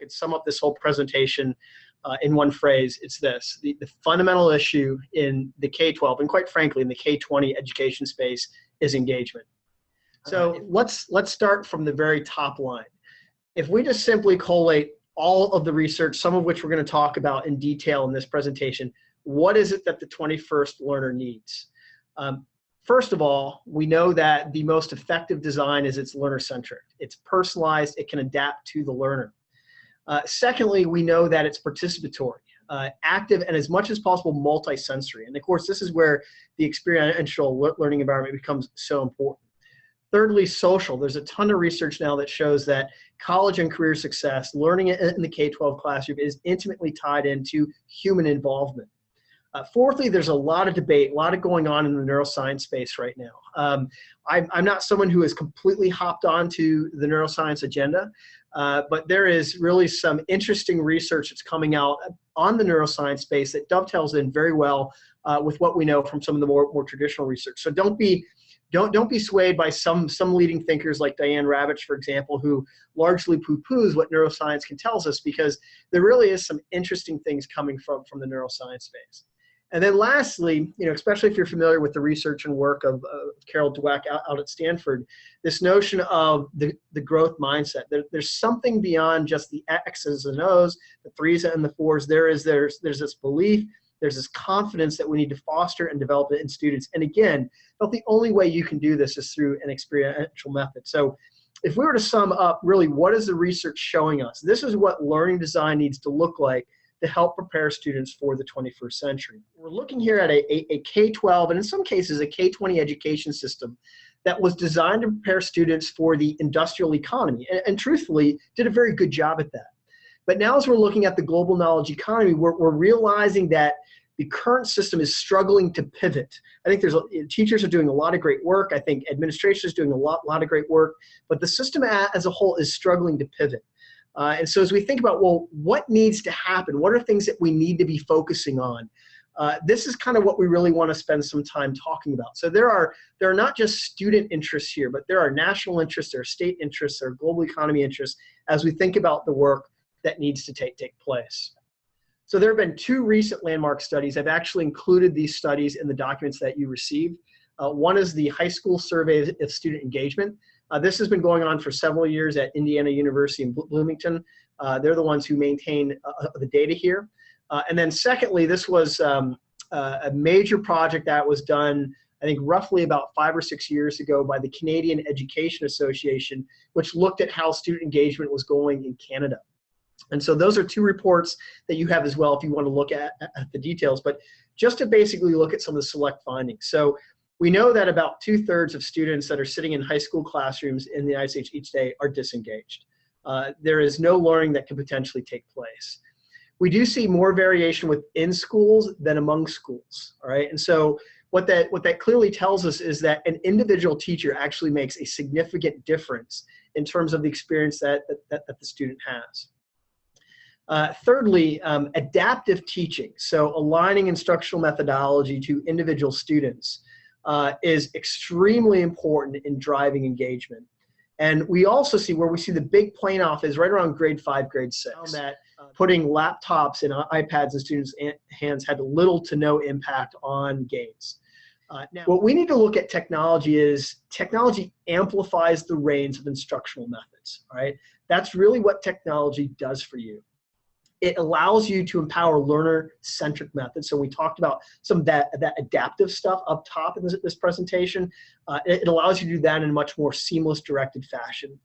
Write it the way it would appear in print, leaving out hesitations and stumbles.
could sum up this whole presentation in one phrase, it's this. The fundamental issue in the K-12, and quite frankly in the K-20 education space, is engagement. So let's start from the very top line. If we just simply collate all of the research, some of which we're going to talk about in detail in this presentation, what is it that the 21st learner needs? First of all, we know that the most effective design is it's learner-centric. It's personalized. It can adapt to the learner. Secondly, we know that it's participatory, active, and as much as possible multisensory. And of course, this is where the experiential learning environment becomes so important. Thirdly, social. There's a ton of research now that shows that college and career success, learning in the K-12 classroom, is intimately tied into human involvement. Fourthly, there's a lot of debate, a lot of going on in the neuroscience space right now. I'm not someone who has completely hopped onto the neuroscience agenda, but there is really some interesting research that's coming out on the neuroscience space that dovetails in very well with what we know from some of the more traditional research. So don't be swayed by some leading thinkers like Diane Ravitch, for example, who largely poo-poos what neuroscience can tell us, because there really is some interesting things coming from the neuroscience space. And then lastly, especially if you're familiar with the research and work of Carol Dweck out at Stanford, this notion of the growth mindset. There's something beyond just the X's and O's, the threes and the fours. There's this belief, there's this confidence that we need to foster and develop it in students. And again, but the only way you can do this is through an experiential method. So if we were to sum up really what is the research showing us, this is what learning design needs to look like to help prepare students for the 21st century. We're looking here at a K-12 and in some cases a K-20 education system that was designed to prepare students for the industrial economy and truthfully did a very good job at that. But now as we're looking at the global knowledge economy, we're realizing that the current system is struggling to pivot. I think teachers are doing a lot of great work. I think administration is doing a lot of great work, but the system as a whole is struggling to pivot. And so as we think about, well, what needs to happen? What are things that we need to be focusing on? This is kind of what we really want to spend some time talking about. So there are not just student interests here, but there are national interests, there are state interests, there are global economy interests as we think about the work that needs to take place. So there have been two recent landmark studies. I've actually included these studies in the documents that you received. One is the high school survey of student engagement. This has been going on for several years at Indiana University in Bloomington. They're the ones who maintain the data here. And then secondly, this was a major project that was done, I think, roughly about 5 or 6 years ago by the Canadian Education Association, which looked at how student engagement was going in Canada. And so those are two reports that you have as well if you want to look at the details. But just to basically look at some of the select findings. So we know that about 2/3 of students that are sitting in high school classrooms in the United States each day are disengaged. There is no learning that can potentially take place. We do see more variation within schools than among schools, all right? And so what that clearly tells us is that an individual teacher actually makes a significant difference in terms of the experience that the student has. Thirdly, adaptive teaching, so aligning instructional methodology to individual students is extremely important in driving engagement. And we also see where we see the big plane off is right around grade 5, grade 6. That putting laptops and iPads in students' hands had little to no impact on gains. Now, what we need to look at technology is technology amplifies the range of instructional methods, all right? That's really what technology does for you. It allows you to empower learner-centric methods. So we talked about some of that adaptive stuff up top in this presentation. It allows you to do that in a much more seamless, directed fashion.